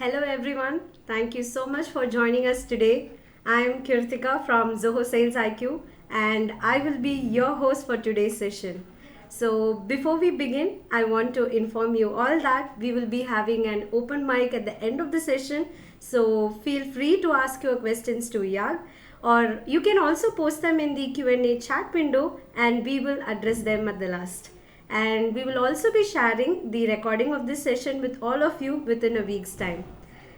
Hello everyone. Thank you so much for joining us today. I am Kiruthika from Zoho SalesIQ and I will be your host for today's session. So, before we begin, I want to inform you all that we will be having an open mic at the end of the session. So, feel free to ask your questions to Yaag, or you can also post them in the Q&A chat window and we will address them at the last. And we will also be sharing the recording of this session with all of you within a week's time.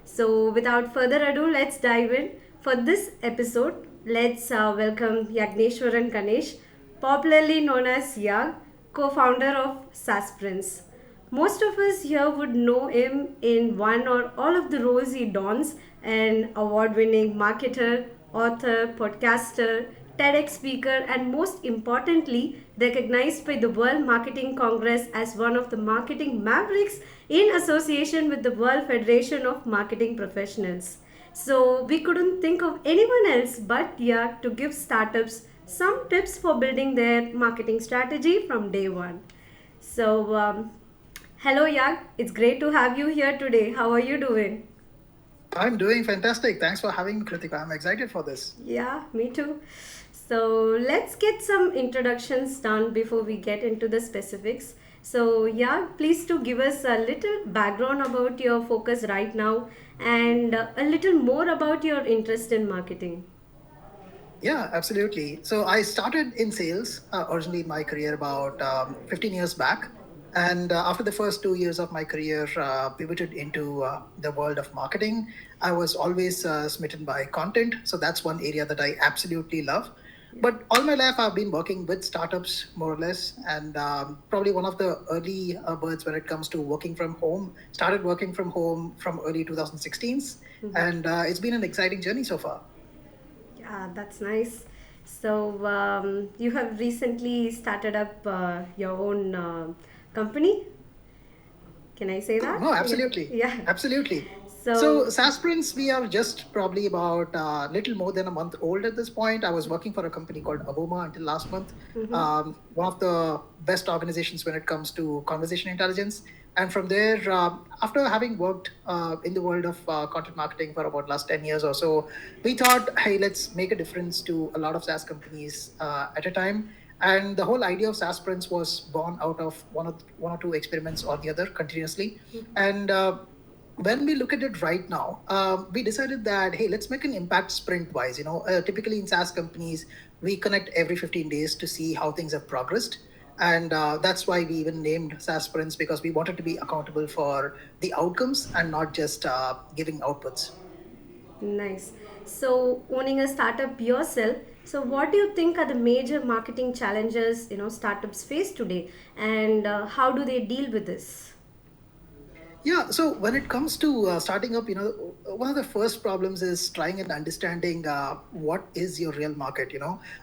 So, without further ado, let's dive in. For this episode, let's welcome Yaagneshwaran Ganesh, popularly known as Yaag, co founder of SaaS Sprints. Most of us here would know him in one or all of the roles he dons: an award winning marketer, author, podcaster, TEDx speaker, and most importantly, recognized by the World Marketing Congress as one of the marketing mavericks in association with the World Federation of Marketing Professionals. So, we couldn't think of anyone else but Yaag to give startups some tips for building their marketing strategy from day one. So, hello Yaag, it's great to have you here today. How are you doing? I'm doing fantastic. Thanks for having me, Kritika. I'm excited for this. Yeah, me too. So let's get some introductions done before we get into the specifics. So, yeah, please to give us a little background about your focus right now and a little more about your interest in marketing. Yeah, absolutely. So I started in sales originally in my career about 15 years back. And after the first 2 years of my career, pivoted into the world of marketing. I was always smitten by content. So that's one area that I absolutely love. But all my life, I've been working with startups more or less. And probably one of the early birds when it comes to working from home, started working from home from early 2016s. And it's been an exciting journey so far. Yeah, that's nice. So, you have recently started up your own company. Can I say that? No, Yeah. absolutely. Yeah. Absolutely. So, So, SaaS Sprints, we are just probably about a little more than a month old at this point. I was working for a company called Aboma until last month, one of the best organizations when it comes to conversation intelligence. And from there, after having worked in the world of content marketing for about last 10 years or so, we thought, hey, let's make a difference to a lot of SaaS companies at a time. And the whole idea of SaaS Sprints was born out of one or two experiments or the other continuously. And when we look at it right now, we decided that, hey, let's make an impact sprint wise. Typically in SaaS companies, we connect every 15 days to see how things have progressed. And that's why we even named SaaS Sprints, because we wanted to be accountable for the outcomes and not just giving outputs. nice. So, owning a startup yourself, so what do you think are the major marketing challenges startups face today, and how do they deal with this? Yeah, so when it comes to starting up, one of the first problems is trying and understanding what is your real market.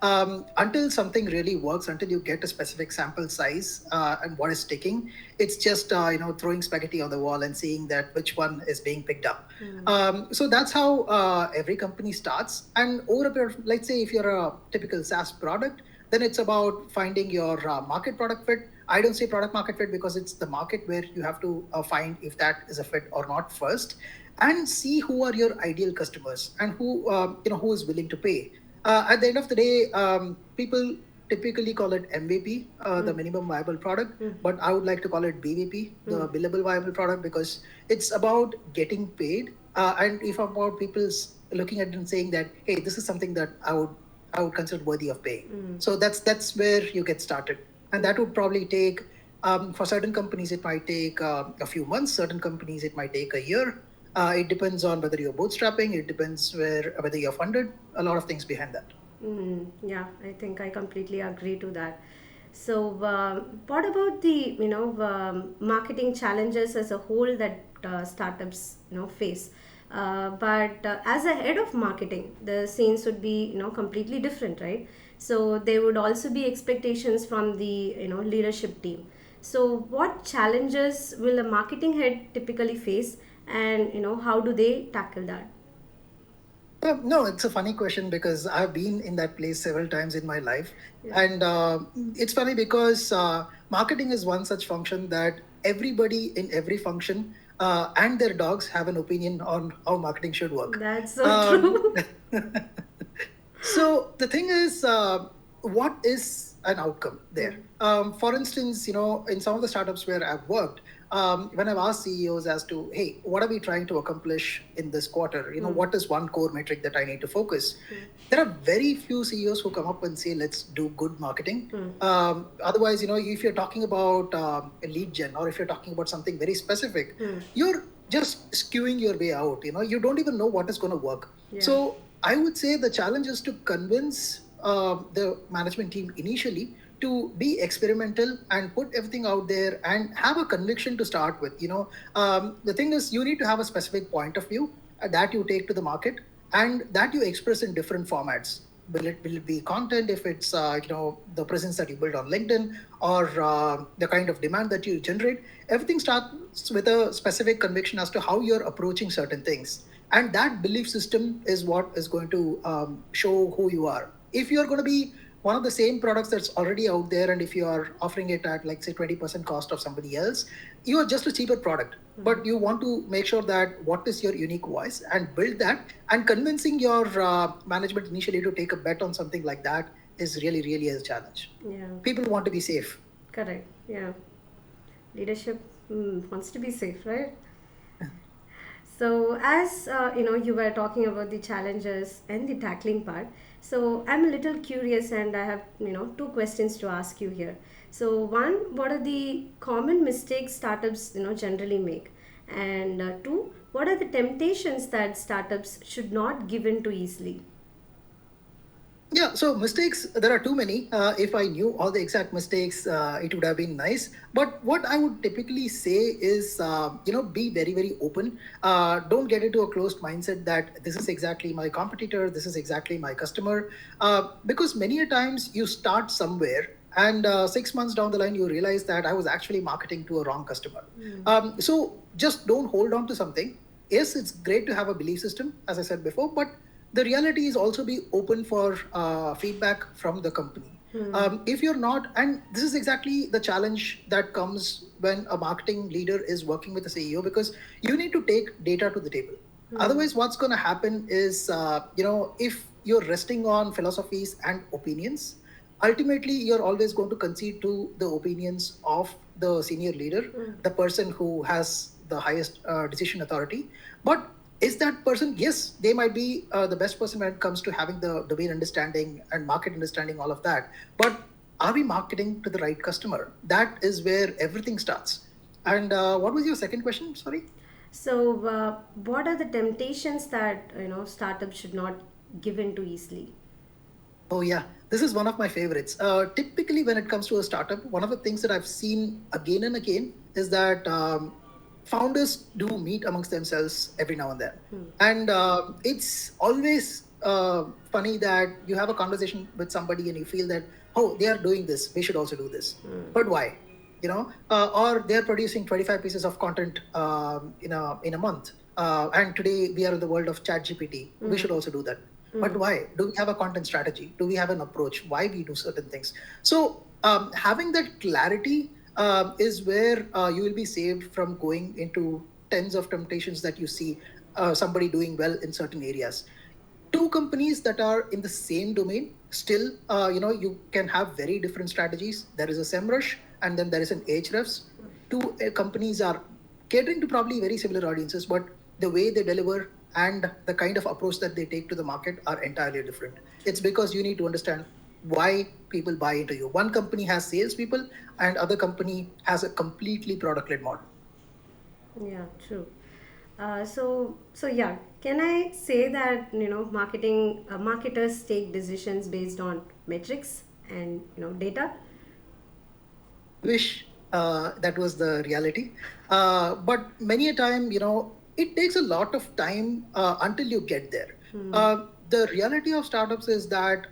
Until something really works, until you get a specific sample size and what is sticking, it's just throwing spaghetti on the wall and seeing that which one is being picked up. So that's how every company starts. And over a period, let's say if you're a typical SaaS product, then it's about finding your market product fit. I don't say product market fit because it's the market where you have to find if that is a fit or not first, and see who are your ideal customers and who is willing to pay. At the end of the day, people typically call it MVP, the minimum viable product, but I would like to call it BVP, the billable viable product, because it's about getting paid. And if about people's looking at it and saying that, hey, this is something that I would consider worthy of paying. So that's where you get started, and that would probably take for certain companies it might take a few months. Certain companies it might take a year. It depends on whether you're bootstrapping. It depends whether you're funded. A lot of things behind that. Yeah, I think I completely agree to that. So, what about the marketing challenges as a whole that startups face? But as a head of marketing, the scenes would be completely different, right? So there would also be expectations from the leadership team. So what challenges will a marketing head typically face, and how do they tackle that? No, it's a funny question because I've been in that place several times in my life. Yeah. And it's funny because marketing is one such function that everybody in every function and their dogs have an opinion on how marketing should work. That's so true. So the thing is, what is an outcome there? For instance, in some of the startups where I've worked, when I've asked CEOs as to, hey, what are we trying to accomplish in this quarter? What is one core metric that I need to focus? There are very few CEOs who come up and say, let's do good marketing. Otherwise, if you're talking about a lead gen, or if you're talking about something very specific, you're just skewing your way out. You don't even know what is going to work. Yeah. So I would say the challenge is to convince the management team initially to be experimental and put everything out there and have a conviction to start with. The thing is, you need to have a specific point of view that you take to the market and that you express in different formats. Will it be content, if it's the presence that you build on LinkedIn, or the kind of demand that you generate? Everything starts with a specific conviction as to how you're approaching certain things, and that belief system is what is going to show who you are. If you're going to be one of the same products that's already out there, and if you are offering it at, like, say, 20% cost of somebody else, you are just a cheaper product. But you want to make sure that what is your unique voice and build that, and convincing your management initially to take a bet on something like that is really, really a challenge. Yeah. People want to be safe. Correct. Yeah. Leadership wants to be safe, right? So as you were talking about the challenges and the tackling part. So I'm a little curious, and I have two questions to ask you here. So one, what are the common mistakes startups generally make, and two, what are the temptations that startups should not give in to easily? Yeah, so mistakes, there are too many. If I knew all the exact mistakes, it would have been nice. But what I would typically say is, be very, very open. Don't get into a closed mindset that this is exactly my competitor, this is exactly my customer. Because many a times you start somewhere, and 6 months down the line, you realize that I was actually marketing to a wrong customer. So just don't hold on to something. Yes, it's great to have a belief system, as I said before, but the reality is also be open for feedback from the company. If you're not, and this is exactly the challenge that comes when a marketing leader is working with a CEO, because you need to take data to the table. Otherwise, what's going to happen is, if you're resting on philosophies and opinions, ultimately you're always going to concede to the opinions of the senior leader, the person who has the highest decision authority. But is that person? Yes, they might be the best person when it comes to having the domain understanding and market understanding, all of that. But are we marketing to the right customer? That is where everything starts. And what was your second question? Sorry. So what are the temptations that startups should not give in to easily? Oh, yeah. This is one of my favorites. Typically, when it comes to a startup, one of the things that I've seen again and again is that founders do meet amongst themselves every now and then. And it's always funny that you have a conversation with somebody and you feel that, oh, they are doing this, we should also do this. But why? Or they're producing 25 pieces of content in a month. And today we are in the world of ChatGPT. We should also do that. But why? Do we have a content strategy? Do we have an approach? Why we do certain things? So having that clarity is where you will be saved from going into tens of temptations that you see somebody doing well in certain areas. Two companies that are in the same domain, still, you can have very different strategies. There is a SEMrush, and then there is an Ahrefs. Two companies are catering to probably very similar audiences, but the way they deliver and the kind of approach that they take to the market are entirely different. It's because you need to understand why people buy into you. One company has salespeople, and other company has a completely product-led model. Yeah, true. So yeah, can I say that marketers take decisions based on metrics and data? Wish that was the reality, but many a time, it takes a lot of time until you get there. The reality of startups is that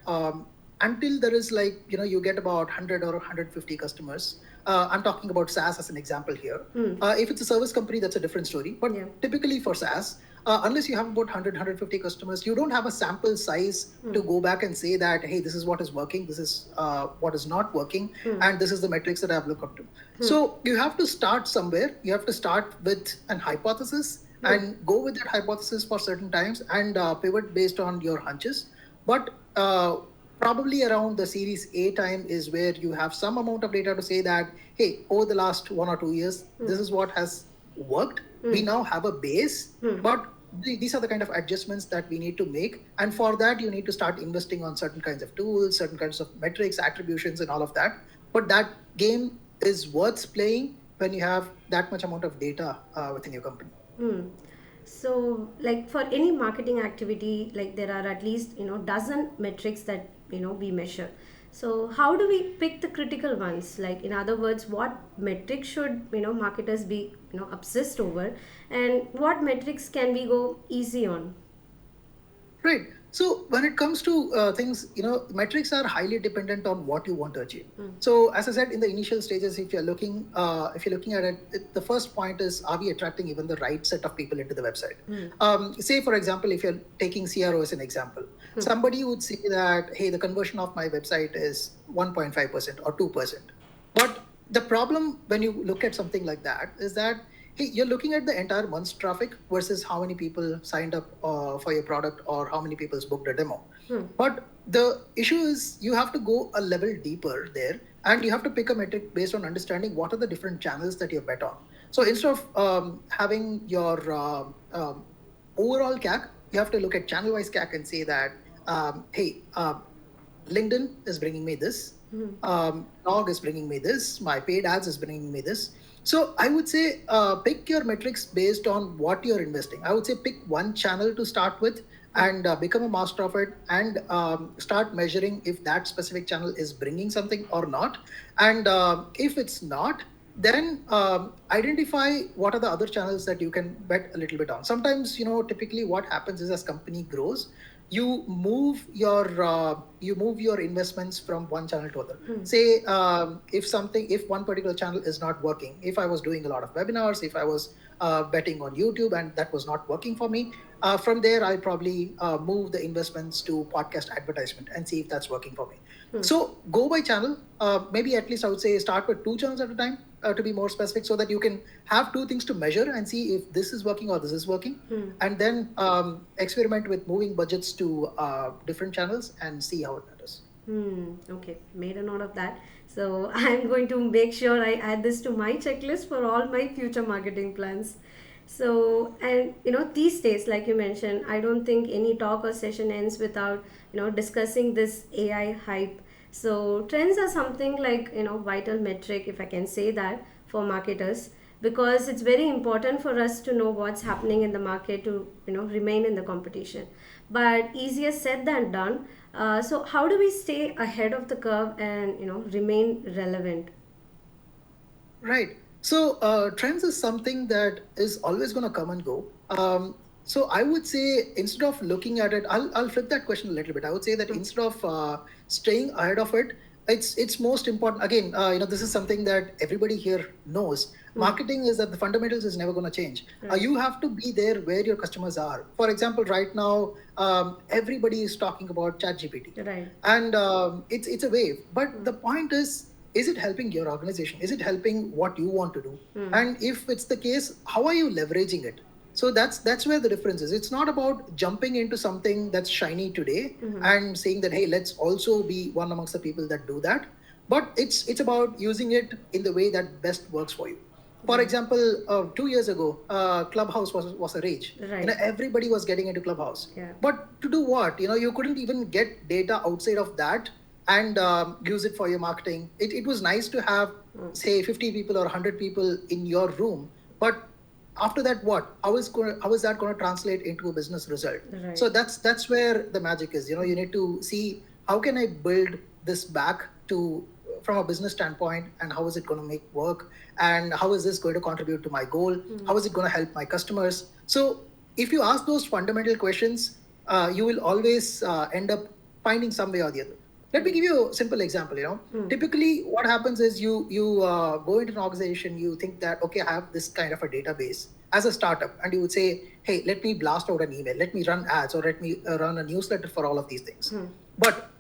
until there is, you get about 100 or 150 customers. I'm talking about SaaS as an example here. If it's a service company, that's a different story. But typically for SaaS, unless you have about 150 customers, you don't have a sample size to go back and say that, hey, this is what is working, this is what is not working, and this is the metrics that I've looked up to. So you have to start somewhere. You have to start with an hypothesis and go with that hypothesis for certain times and pivot based on your hunches. But probably around the series A time is where you have some amount of data to say that, hey, over the last 1 or 2 years, this is what has worked. We now have a base, but these are the kind of adjustments that we need to make. And for that, you need to start investing on certain kinds of tools, certain kinds of metrics, attributions, and all of that. But that game is worth playing when you have that much amount of data within your company. So, like for any marketing activity, like there are at least dozen metrics that we measure. So, how do we pick the critical ones? Like in other words, what metrics should marketers be obsessed over, and what metrics can we go easy on? Right. So when it comes to things, metrics are highly dependent on what you want to achieve. So as I said in the initial stages, if you're looking at it, the first point is, are we attracting even the right set of people into the website? Say for example, if you're taking CRO as an example, somebody would say that, hey, the conversion of my website is 1.5% or 2%. But the problem when you look at something like that is that, hey, you're looking at the entire month's traffic versus how many people signed up for your product or how many people booked a demo. But the issue is you have to go a level deeper there, and you have to pick a metric based on understanding what are the different channels that you're bet on. So instead of having your overall CAC, you have to look at channel-wise CAC and say that, hey, LinkedIn is bringing me this, Log is bringing me this, my paid ads is bringing me this. So I would say pick your metrics based on what you're investing. I would say pick one channel to start with and become a master of it, and start measuring if that specific channel is bringing something or not. And if it's not, then identify what are the other channels that you can bet a little bit on. Sometimes, typically what happens is as company grows, you move your investments from one channel to other. Say if one particular channel is not working, if I was doing a lot of webinars, if I was betting on YouTube and that was not working for me, from there I'll probably move the investments to podcast advertisement and see if that's working for me. So go by channel. Maybe at least I would say start with 2 channels at a time, to be more specific, so that you can have 2 things to measure and see if this is working or this is working. And then experiment with moving budgets to different channels and see how it matters. Okay, made a note of that. So I'm going to make sure I add this to my checklist for all my future marketing plans. So, and these days, like you mentioned, I don't think any talk or session ends without discussing this AI hype. So trends are something like vital metric, if I can say that, for marketers, because it's very important for us to know what's happening in the market to remain in the competition. But easier said than done. So how do we stay ahead of the curve and remain relevant? Right. So trends is something that is always going to come and go. So I would say instead of looking at it, I'll flip that question a little bit. I would say that instead of staying ahead of it, it's most important. Again, this is something that everybody here knows. Marketing is that the fundamentals is never going to change. You have to be there where your customers are. For example, right now, everybody is talking about ChatGPT, Right. and it's a wave. But the point is it helping your organization? Is it helping what you want to do? And if it's the case, how are you leveraging it? So that's where the difference is. It's not about jumping into something that's shiny today and saying that, hey, let's also be one amongst the people that do that. But it's about using it in the way that best works for you. For example, 2 years ago, Clubhouse was a rage. Right. Everybody was getting into Clubhouse. Yeah. But to do what? You couldn't even get data outside of that and use it for your marketing. It was nice to have, say, 50 people or 100 people in your room. But after that, what? How is that going to translate into a business result? Right. So that's where the magic is. You need to see how can I build this back to from a business standpoint, and how is it going to make work, and how is this going to contribute to my goal? How is it going to help my customers? So if you ask those fundamental questions, you will always end up finding some way or the other. Let me give you a simple example. Typically what happens is you go into an organization, you think that, okay, I have this kind of a database. as a startup, and you would say, hey, let me blast out an email, let me run ads, or let me run a newsletter for all of these things. But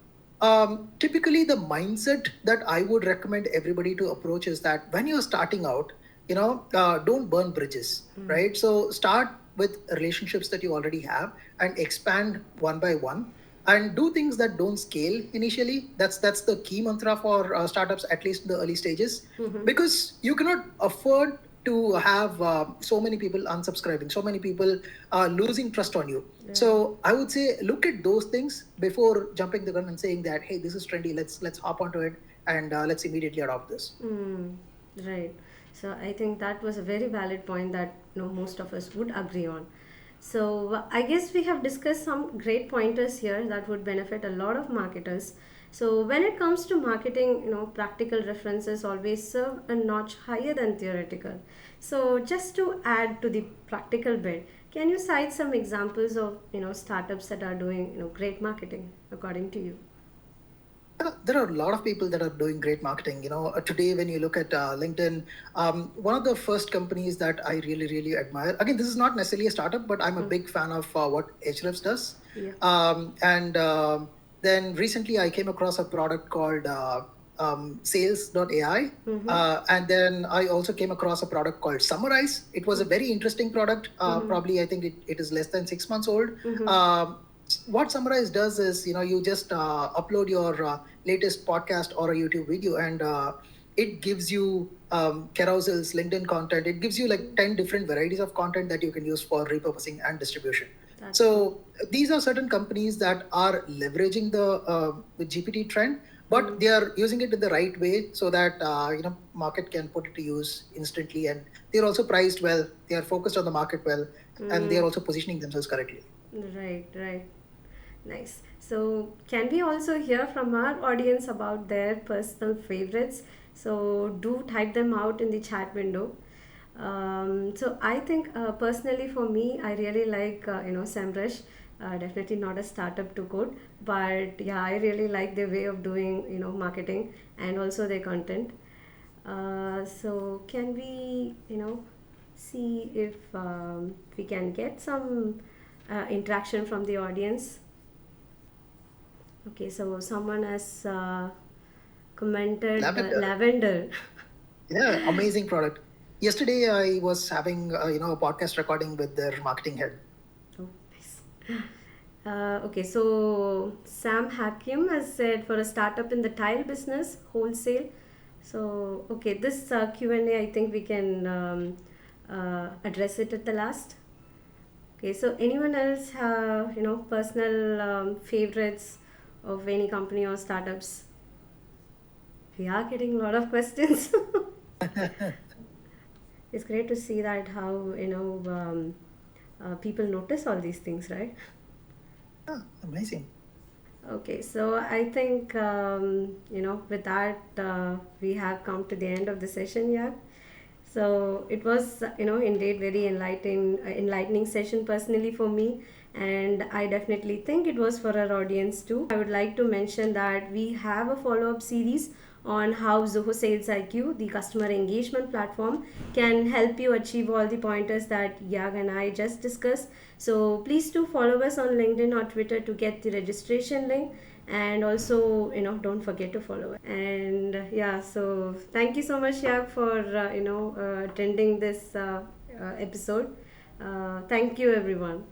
typically, the mindset that I would recommend everybody to approach is that when you're starting out, don't burn bridges, right? So start with relationships that you already have and expand one by one, and do things that don't scale initially. That's the key mantra for startups, at least in the early stages, because you cannot afford to have so many people unsubscribing, so many people losing trust on you. So I would say look at those things before jumping the gun and saying that, hey, this is trendy, let's hop onto it, and let's immediately adopt this. Right. So I think that was a very valid point that most of us would agree on. So I guess we have discussed some great pointers here that would benefit a lot of marketers. So when it comes to marketing, practical references always serve a notch higher than theoretical. So just to add to the practical bit, can you cite some examples of startups that are doing great marketing according to you? There are a lot of people that are doing great marketing. Today when you look at LinkedIn, one of the first companies that I really, really admire. Again, this is not necessarily a startup, but I'm a big fan of what Ahrefs does. Yeah. And then recently I came across a product called Sales.ai. And then I also came across a product called Summarize. It was a very interesting product. Probably, I think it is less than 6 months old. What Summarize does is, you just upload your latest podcast or a YouTube video, and it gives you carousels, LinkedIn content. It gives you like 10 different varieties of content that you can use for repurposing and distribution. So these are certain companies that are leveraging the GPT trend, but they are using it in the right way so that market can put it to use instantly, and they're also priced well. They are focused on the market well, and they are also positioning themselves correctly. Right. Nice. So, can we also hear from our audience about their personal favorites? So, do type them out in the chat window. So, I think personally for me, I really like SEMrush. Definitely not a startup to code, but yeah, I really like their way of doing marketing and also their content. So, can we see if we can get some interaction from the audience? Okay, so someone has commented lavender. Yeah, amazing product. Yesterday I was having a podcast recording with their marketing head. Oh, nice. Okay, so Sam Hakim has said for a startup in the tile business, wholesale. So okay, this Q&A I think we can address it at the last. Okay, so anyone else have personal favorites of any company or startups? We are getting a lot of questions. It's great to see that how people notice all these things, right? Amazing. Okay, so I think with that we have come to the end of the session, yeah. So it was indeed very enlightening session personally for me, and I definitely think it was for our audience too. I would like to mention that we have a follow-up series on how Zoho SalesIQ, the customer engagement platform, can help you achieve all the pointers that Yaag and I just discussed. So please do follow us on LinkedIn or Twitter to get the registration link, and also don't forget to follow it. And yeah, so thank you so much, Yaag, for attending this episode. Thank you, everyone.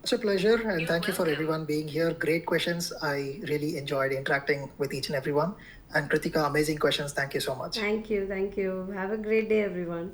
It's a pleasure, and thank you for everyone being here. Great questions. I really enjoyed interacting with each and everyone. And Kritika, amazing questions. Thank you so much. Thank you. Have a great day, everyone.